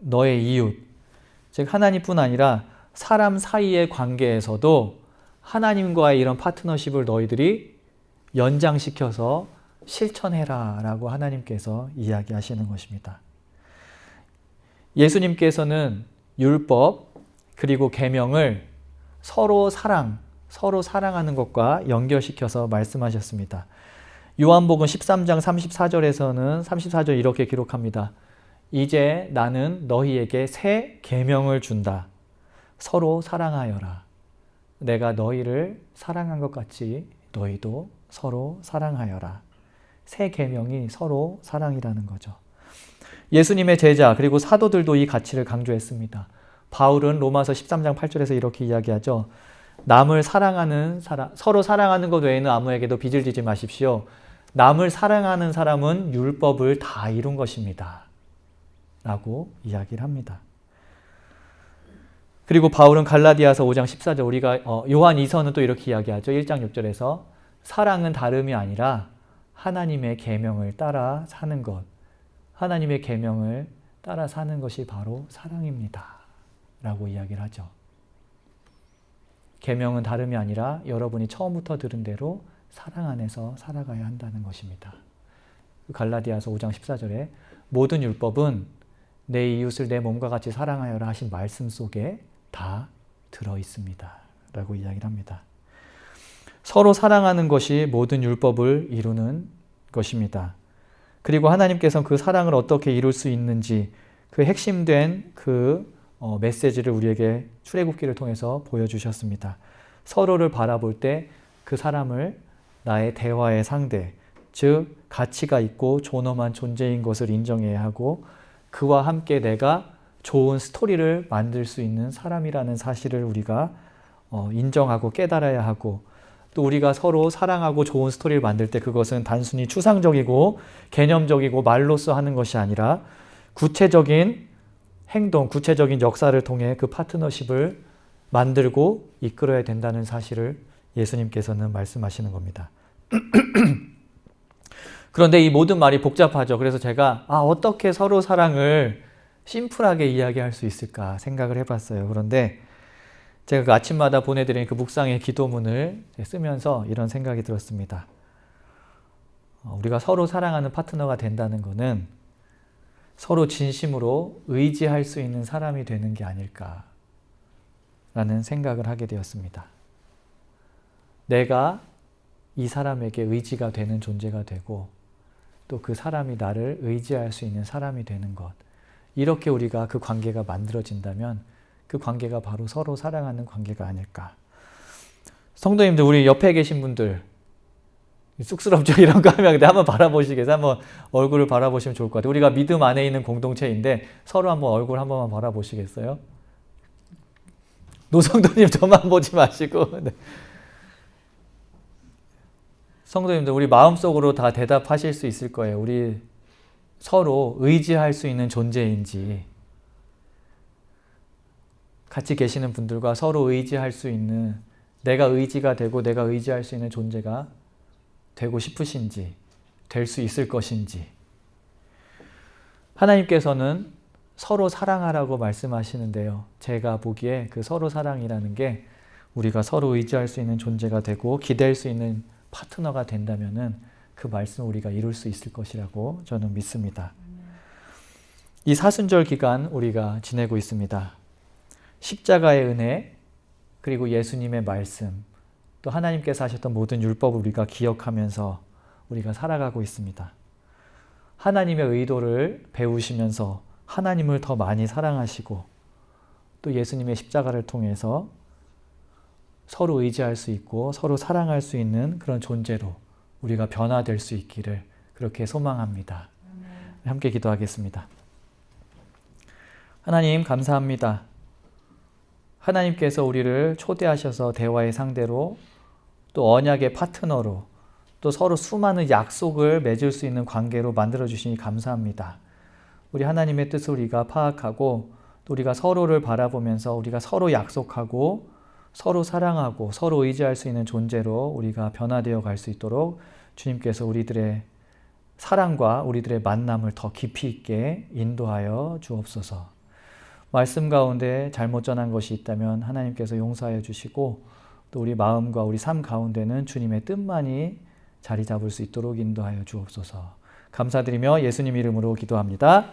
너의 이웃, 즉 하나님뿐 아니라 사람 사이의 관계에서도 하나님과의 이런 파트너십을 너희들이 연장시켜서 실천해라 라고 하나님께서 이야기하시는 것입니다. 예수님께서는 율법 그리고 계명을 서로 사랑하는 것과 연결시켜서 말씀하셨습니다. 요한복음 13장 34절에 이렇게 기록합니다. 이제 나는 너희에게 새 계명을 준다. 서로 사랑하여라. 내가 너희를 사랑한 것 같이 너희도 서로 사랑하여라. 새 계명이 서로 사랑이라는 거죠. 예수님의 제자 그리고 사도들도 이 가치를 강조했습니다. 바울은 로마서 13장 8절에서 이렇게 이야기하죠. 남을 사랑하는 사람, 서로 사랑하는 것 외에는 아무에게도 빚을 지지 마십시오. 남을 사랑하는 사람은 율법을 다 이룬 것입니다. 라고 이야기를 합니다. 그리고 바울은 갈라디아서 5장 14절 우리가 요한 2서는 또 이렇게 이야기하죠. 1장 6절에서 사랑은 다름이 아니라 하나님의 계명을 따라 사는 것. 하나님의 계명을 따라 사는 것이 바로 사랑입니다. 라고 이야기를 하죠. 계명은 다름이 아니라 여러분이 처음부터 들은 대로 사랑 안에서 살아가야 한다는 것입니다. 갈라디아서 5장 14절에 모든 율법은 내 이웃을 내 몸과 같이 사랑하여라 하신 말씀 속에 다 들어 있습니다. 라고 이야기를 합니다. 서로 사랑하는 것이 모든 율법을 이루는 것입니다. 그리고 하나님께서는 그 사랑을 어떻게 이룰 수 있는지 그 핵심된 그 메시지를 우리에게 출애굽기를 통해서 보여주셨습니다. 서로를 바라볼 때 그 사람을 나의 대화의 상대, 즉 가치가 있고 존엄한 존재인 것을 인정해야 하고 그와 함께 내가 좋은 스토리를 만들 수 있는 사람이라는 사실을 우리가 인정하고 깨달아야 하고 또 우리가 서로 사랑하고 좋은 스토리를 만들 때 그것은 단순히 추상적이고 개념적이고 말로써 하는 것이 아니라 구체적인 행동, 구체적인 역사를 통해 그 파트너십을 만들고 이끌어야 된다는 사실을 예수님께서는 말씀하시는 겁니다. 그런데 이 모든 말이 복잡하죠. 그래서 제가 어떻게 서로 사랑을 심플하게 이야기할 수 있을까 생각을 해봤어요. 그런데 제가 그 아침마다 보내드린 그 묵상의 기도문을 쓰면서 이런 생각이 들었습니다. 우리가 서로 사랑하는 파트너가 된다는 것은 서로 진심으로 의지할 수 있는 사람이 되는 게 아닐까라는 생각을 하게 되었습니다. 내가 이 사람에게 의지가 되는 존재가 되고 또 그 사람이 나를 의지할 수 있는 사람이 되는 것. 이렇게 우리가 그 관계가 만들어진다면 그 관계가 바로 서로 사랑하는 관계가 아닐까. 성도님들, 우리 옆에 계신 분들 쑥스럽죠? 이런 거 하면 근데 한번 바라보시겠어요? 한번 얼굴을 바라보시면 좋을 것 같아요. 우리가 믿음 안에 있는 공동체인데 서로 한번 얼굴 한 번만 바라보시겠어요? 노성도님 저만 보지 마시고 네. 성도님들, 우리 마음속으로 다 대답하실 수 있을 거예요. 우리 서로 의지할 수 있는 존재인지, 같이 계시는 분들과 서로 의지할 수 있는, 내가 의지가 되고 내가 의지할 수 있는 존재가 되고 싶으신지, 될 수 있을 것인지. 하나님께서는 서로 사랑하라고 말씀하시는데요. 제가 보기에 그 서로 사랑이라는 게 우리가 서로 의지할 수 있는 존재가 되고 기댈 수 있는 파트너가 된다면은 그 말씀을 우리가 이룰 수 있을 것이라고 저는 믿습니다. 이 사순절 기간 우리가 지내고 있습니다. 십자가의 은혜, 그리고 예수님의 말씀, 또 하나님께서 하셨던 모든 율법을 우리가 기억하면서 우리가 살아가고 있습니다. 하나님의 의도를 배우시면서 하나님을 더 많이 사랑하시고 또 예수님의 십자가를 통해서 서로 의지할 수 있고 서로 사랑할 수 있는 그런 존재로 우리가 변화될 수 있기를 그렇게 소망합니다. 함께 기도하겠습니다. 하나님 감사합니다. 하나님께서 우리를 초대하셔서 대화의 상대로 또 언약의 파트너로 또 서로 수많은 약속을 맺을 수 있는 관계로 만들어주시니 감사합니다. 우리 하나님의 뜻을 우리가 파악하고 또 우리가 서로를 바라보면서 우리가 서로 약속하고 서로 사랑하고 서로 의지할 수 있는 존재로 우리가 변화되어 갈 수 있도록 주님께서 우리들의 사랑과 우리들의 만남을 더 깊이 있게 인도하여 주옵소서. 말씀 가운데 잘못 전한 것이 있다면 하나님께서 용서하여 주시고 또 우리 마음과 우리 삶 가운데는 주님의 뜻만이 자리 잡을 수 있도록 인도하여 주옵소서. 감사드리며 예수님 이름으로 기도합니다.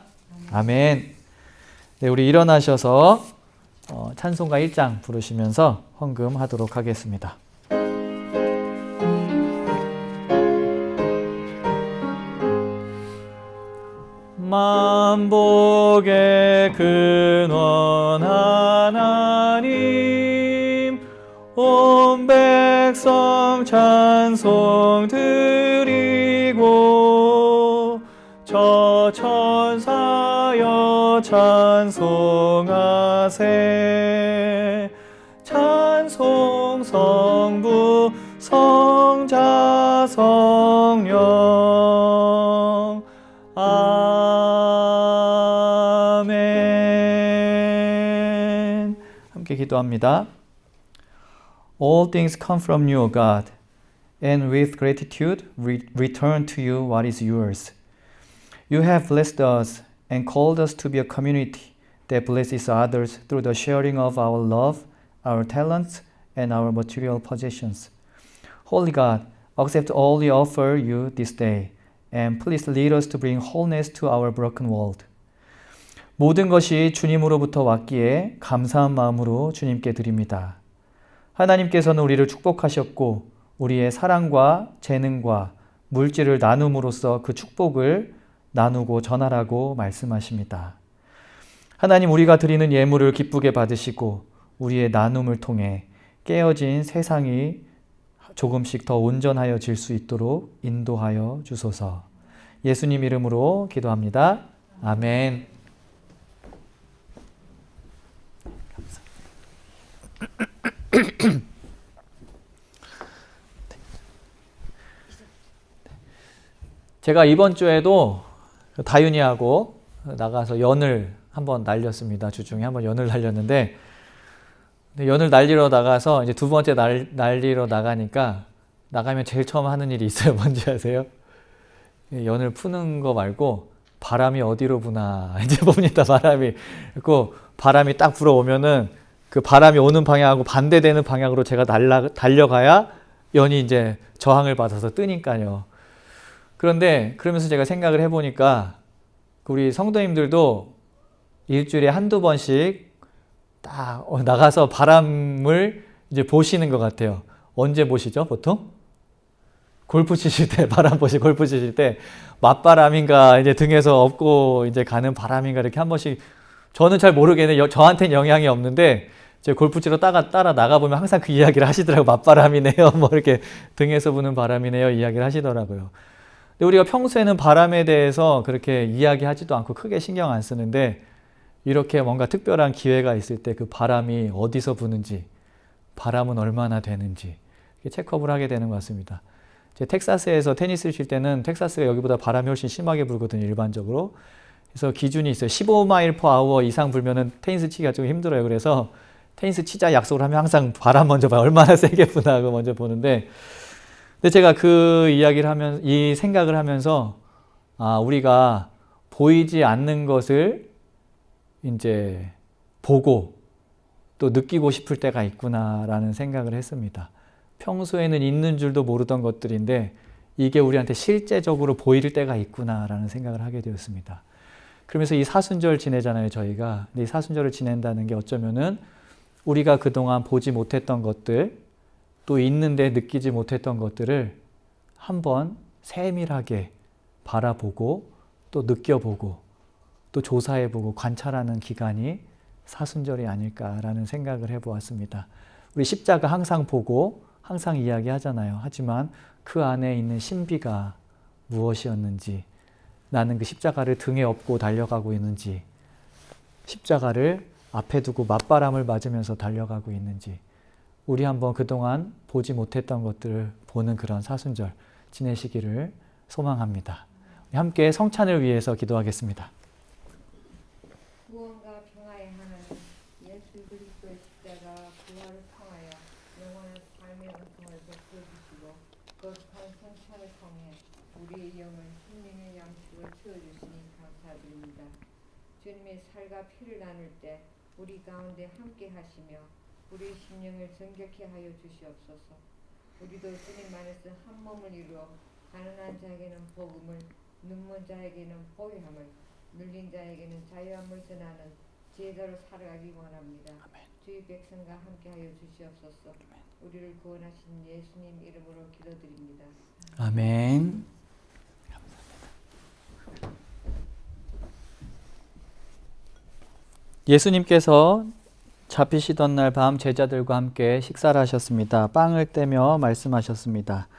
아멘. 네, 우리 일어나셔서 찬송가 1장 부르시면서 헌금하도록 하겠습니다. 만복의 근원 하나님, 온 백성 찬송 드리고 저 천사여 찬송하세. 찬송 성부 성자 성령 아멘. 함께 기도합니다. All things come from you, O God, and with gratitude return to you what is yours. You have blessed us and called us to be a community that blesses others through the sharing of our love, our talents, and our material possessions. Holy God, accept all we offer you this day, and please lead us to bring wholeness to our broken world. 모든 것이 주님으로부터 왔기에 감사한 마음으로 주님께 드립니다. 하나님께서는 우리를 축복하셨고 우리의 사랑과 재능과 물질을 나눔으로써 그 축복을 나누고 전하라고 말씀하십니다. 하나님, 우리가 드리는 예물을 기쁘게 받으시고 우리의 나눔을 통해 깨어진 세상이 조금씩 더 온전하여질 수 있도록 인도하여 주소서. 예수님 이름으로 기도합니다. 아멘. 제가 이번 주에도 다윤이하고 나가서 연을 한번 날렸습니다. 주중에 한번 연을 날렸는데, 연을 날리러 나가서 이제 두 번째 날리러 나가니까 나가면 제일 처음 하는 일이 있어요. 뭔지 아세요? 연을 푸는 거 말고 바람이 어디로 부나 이제 봅니다. 바람이. 그리고 바람이 딱 불어오면은 그 바람이 오는 방향하고 반대되는 방향으로 제가 달려가야 연이 이제 저항을 받아서 뜨니까요. 그런데 그러면서 제가 생각을 해보니까 우리 성도님들도 일주일에 한두 번씩 딱 나가서 바람을 이제 보시는 것 같아요. 언제 보시죠, 보통? 골프 치실 때, 골프 치실 때, 맞바람인가, 이제 등에서 업고 이제 가는 바람인가, 이렇게 한 번씩, 저는 잘 모르겠는데, 저한테는 영향이 없는데, 제 골프 치러 따라 나가보면 항상 그 이야기를 하시더라고요. 맞바람이네요. 뭐 이렇게 등에서 부는 바람이네요. 이야기를 하시더라고요. 근데 우리가 평소에는 바람에 대해서 그렇게 이야기하지도 않고 크게 신경 안 쓰는데, 이렇게 뭔가 특별한 기회가 있을 때 그 바람이 어디서 부는지, 바람은 얼마나 되는지 체크업을 하게 되는 것 같습니다. 제 텍사스에서 테니스를 칠 때는 텍사스가 여기보다 바람이 훨씬 심하게 불거든요, 일반적으로. 그래서 기준이 있어요. 15마일 per hour 이상 불면은 테니스 치기가 좀 힘들어요. 그래서 테니스 치자 약속을 하면 항상 바람 먼저 봐요. 얼마나 세게 부나 그거 먼저 보는데, 근데 제가 그 이야기를 하면서, 이 생각을 하면서, 우리가 보이지 않는 것을 이제 보고 또 느끼고 싶을 때가 있구나라는 생각을 했습니다. 평소에는 있는 줄도 모르던 것들인데 이게 우리한테 실제적으로 보일 때가 있구나라는 생각을 하게 되었습니다. 그러면서 이 사순절 지내잖아요, 저희가. 근데 이 사순절을 지낸다는 게 어쩌면은 우리가 그동안 보지 못했던 것들, 또 있는데 느끼지 못했던 것들을 한번 세밀하게 바라보고 또 느껴보고 또 조사해보고 관찰하는 기간이 사순절이 아닐까라는 생각을 해보았습니다. 우리 십자가 항상 보고 항상 이야기하잖아요. 하지만 그 안에 있는 신비가 무엇이었는지, 나는 그 십자가를 등에 업고 달려가고 있는지, 십자가를 앞에 두고 맞바람을 맞으면서 달려가고 있는지, 우리 한번 그동안 보지 못했던 것들을 보는 그런 사순절 지내시기를 소망합니다. 함께 성찬을 위해서 기도하겠습니다. 구원과 평화의 하나님, 예수 그리스도의 십자가 부활을 통하여 영원한 삶의 은총을 베풀어 주시고 거룩한 성찬을 통해 우리의 영을心灵의 양식을 채워주시니 감사드립니다. 주님의 살과 피를 나눌 때 우리 가운데 함께 하시며 우리의 심령을 정결케 하여 주시옵소서. 우리도 주님 안에서 한 몸을 이루어 가난한 자에게는 복음을, 눈먼 자에게는 보혈함을, 눌린 자에게는 자유함을 전하는 제자로 살아가기 원합니다. 아멘. 주의 백성과 함께하여 주시옵소서. 아멘. 우리를 구원하신 예수님 이름으로 기도드립니다. 아멘. 예수님께서 잡히시던 날 밤 제자들과 함께 식사를 하셨습니다. 빵을 떼며 말씀하셨습니다.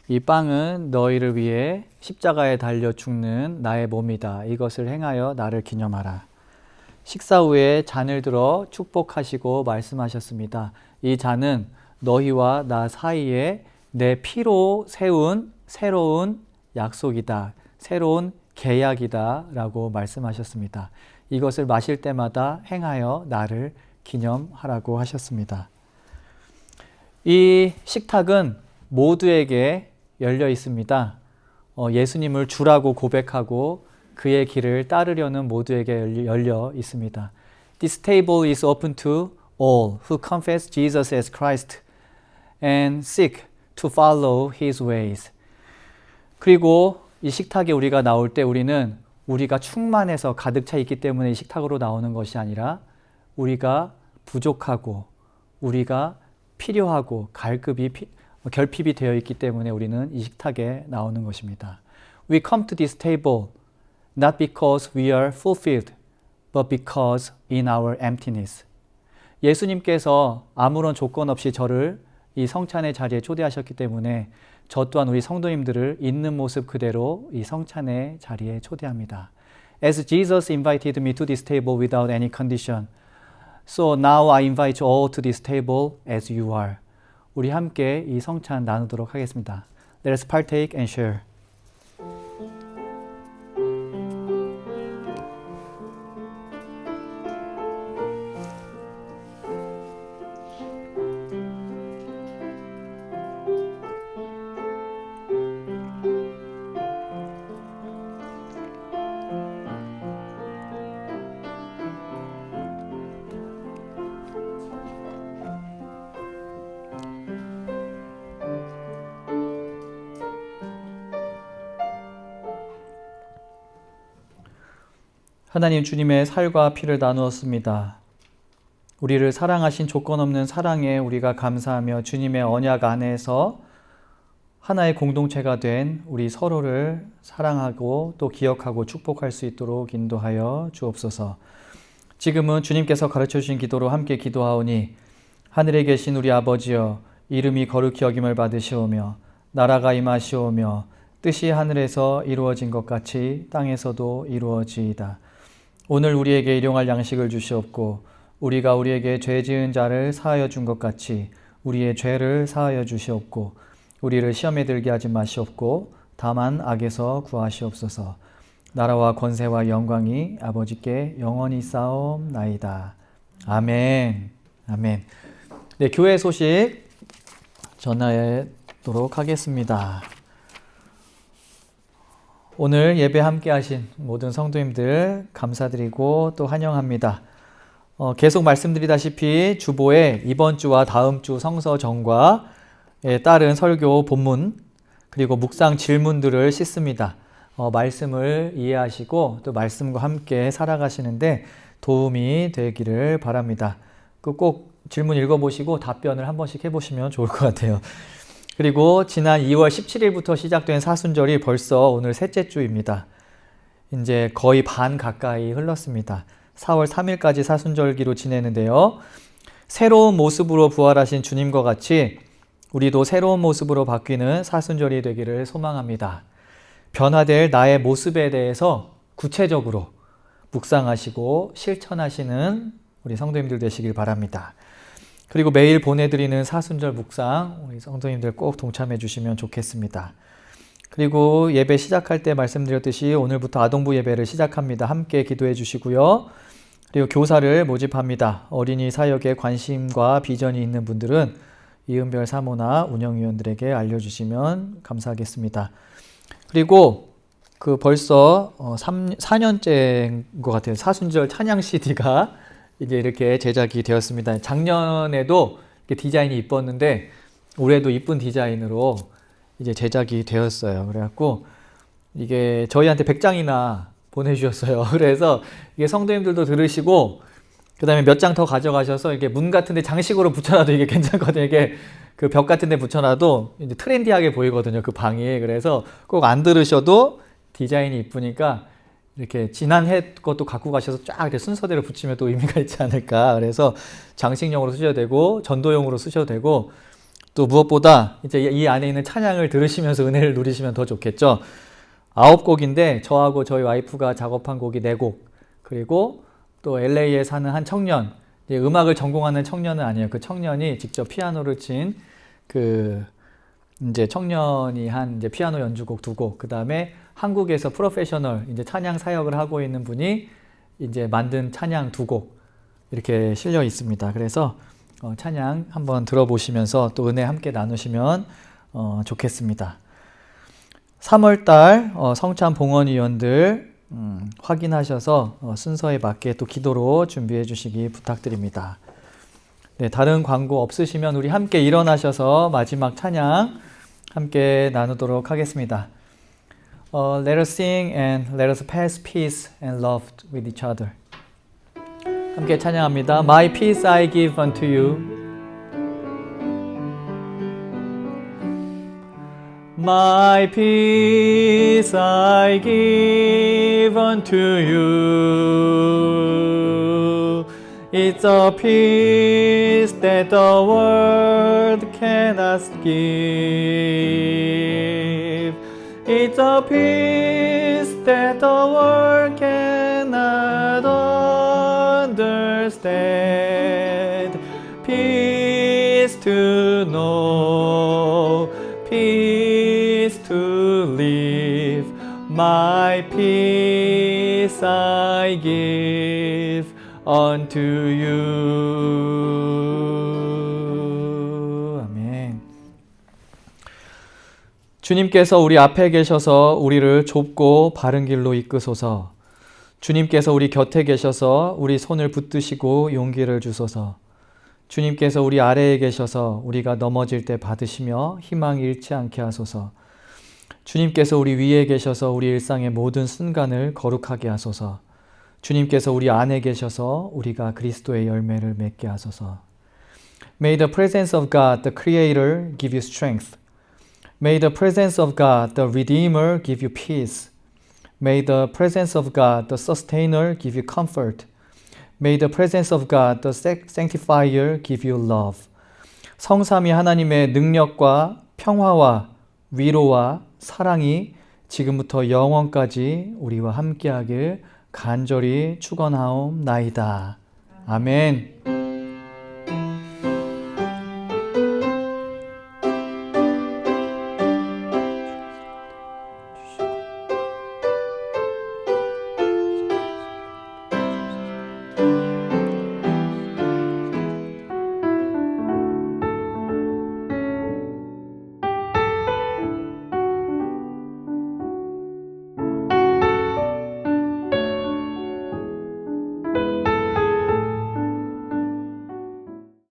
이 빵은 너희를 위해 십자가에 달려 죽는 나의 몸이다. 이것을 행하여 나를 기념하라. 식사 후에 잔을 들어 축복하시고 말씀하셨습니다. 이 잔은 너희와 나 사이에 내 피로 세운 새로운 약속이다. 새로운 계약이다. 라고 말씀하셨습니다. 이것을 마실 때마다 행하여 나를 기념하라고 하셨습니다. 이 식탁은 모두에게 열려 있습니다. 예수님을 주라고 고백하고 그의 길을 따르려는 모두에게 열려 있습니다. This table is open to all who confess Jesus as Christ and seek to follow His ways. 그리고 이 식탁에 우리가 나올 때 우리는 우리가 충만해서 가득 차 있기 때문에 이 식탁으로 나오는 것이 아니라 우리가 부족하고 우리가 필요하고 결핍이 되어 있기 때문에 우리는 이 식탁에 나오는 것입니다. We come to this table not because we are fulfilled, but because in our emptiness. 예수님께서 아무런 조건 없이 저를 이 성찬의 자리에 초대하셨기 때문에 저 또한 우리 성도님들을 있는 모습 그대로 이 성찬의 자리에 초대합니다. As Jesus invited me to this table without any condition, so now I invite you all to this table as you are. 우리 함께 이 성찬 나누도록 하겠습니다. Let us partake and share. 하나님 주님의 살과 피를 나누었습니다. 우리를 사랑하신 조건 없는 사랑에 우리가 감사하며 주님의 언약 안에서 하나의 공동체가 된 우리 서로를 사랑하고 또 기억하고 축복할 수 있도록 인도하여 주옵소서. 지금은 주님께서 가르쳐 주신 기도로 함께 기도하오니 하늘에 계신 우리 아버지여 이름이 거룩히 여김을 받으시오며 나라가 임하시오며 뜻이 하늘에서 이루어진 것 같이 땅에서도 이루어지이다. 오늘 우리에게 일용할 양식을 주시옵고 우리가 우리에게 죄 지은 자를 사하여 준 것 같이 우리의 죄를 사하여 주시옵고 우리를 시험에 들게 하지 마시옵고 다만 악에서 구하시옵소서. 나라와 권세와 영광이 아버지께 영원히 쌓옵나이다. 아멘. 아멘. 네, 교회 소식 전하도록 하겠습니다. 오늘 예배 함께 하신 모든 성도님들 감사드리고 또 환영합니다. 계속 말씀드리다시피 주보에 이번 주와 다음 주 성서정과에 따른 설교 본문 그리고 묵상 질문들을 싣습니다. 말씀을 이해하시고 또 말씀과 함께 살아가시는데 도움이 되기를 바랍니다. 꼭 질문 읽어보시고 답변을 한 번씩 해보시면 좋을 것 같아요. 그리고 지난 2월 17일부터 시작된 사순절이 벌써 오늘 셋째 주입니다. 이제 거의 반 가까이 흘렀습니다. 4월 3일까지 사순절기로 지내는데요. 새로운 모습으로 부활하신 주님과 같이 우리도 새로운 모습으로 바뀌는 사순절이 되기를 소망합니다. 변화될 나의 모습에 대해서 구체적으로 묵상하시고 실천하시는 우리 성도님들 되시길 바랍니다. 그리고 매일 보내드리는 사순절 묵상 우리 성도님들 꼭 동참해 주시면 좋겠습니다. 그리고 예배 시작할 때 말씀드렸듯이 오늘부터 아동부 예배를 시작합니다. 함께 기도해 주시고요. 그리고 교사를 모집합니다. 어린이 사역에 관심과 비전이 있는 분들은 이은별 사모나 운영위원들에게 알려주시면 감사하겠습니다. 그리고 벌써 4년째인 것 같아요. 사순절 찬양 CD가 이제 이렇게 제작이 되었습니다. 작년에도 디자인이 이뻤는데 올해도 이쁜 디자인으로 이제 제작이 되었어요. 그래갖고 이게 저희한테 100장이나 보내주셨어요. 그래서 이게 성도님들도 들으시고 그 다음에 몇 장 더 가져가셔서 이게 문 같은데 장식으로 붙여놔도 이게 괜찮거든요. 이게 그 벽 같은데 붙여놔도 이제 트렌디하게 보이거든요. 그 방이. 그래서 꼭 안 들으셔도 디자인이 이쁘니까 이렇게 지난해 것도 갖고 가셔서 쫙 이렇게 순서대로 붙이면 또 의미가 있지 않을까. 그래서 장식용으로 쓰셔도 되고 전도용으로 쓰셔도 되고 또 무엇보다 이제 이 안에 있는 찬양을 들으시면서 은혜를 누리시면 더 좋겠죠. 9곡인데 저하고 저희 와이프가 작업한 곡이 4곡 그리고 또 LA에 사는 한 청년 이제 음악을 전공하는 청년은 아니에요. 그 청년이 직접 피아노를 친 이제 청년이 한 이제 피아노 연주곡 2곡, 그 다음에 한국에서 프로페셔널 이제 찬양 사역을 하고 있는 분이 이제 만든 찬양 2곡, 이렇게 실려 있습니다. 그래서 찬양 한번 들어보시면서 또 은혜 함께 나누시면 좋겠습니다. 3월달 성찬 봉헌위원들 확인하셔서 순서에 맞게 또 기도로 준비해 주시기 부탁드립니다. 네, 다른 광고 없으시면 우리 함께 일어나셔서 마지막 찬양 함께 나누도록 하겠습니다. Let us sing and let us pass peace and love with each other. 함께 찬양합니다. My peace I give unto you. My peace I give unto you. It's a peace that the world cannot give. It's a peace that the world cannot understand. Peace to know, peace to live. My peace I give unto you. 아멘. 주님께서 우리 앞에 계셔서 우리를 좁고 바른 길로 이끄소서. 주님께서 우리 곁에 계셔서 우리 손을 붙드시고 용기를 주소서. 주님께서 우리 아래에 계셔서 우리가 넘어질 때 받으시며 희망 잃지 않게 하소서. 주님께서 우리 위에 계셔서 우리 일상의 모든 순간을 거룩하게 하소서. 주님께서 우리 안에 계셔서 우리가 그리스도의 열매를 맺게 하소서. May the presence of God, the Creator, give you strength. May the presence of God, the Redeemer, give you peace. May the presence of God, the Sustainer, give you comfort. May the presence of God, the Sanctifier, give you love. 성삼위 하나님의 능력과 평화와 위로와 사랑이 지금부터 영원까지 우리와 함께하길 간절히 축원하옵나이다. 아멘.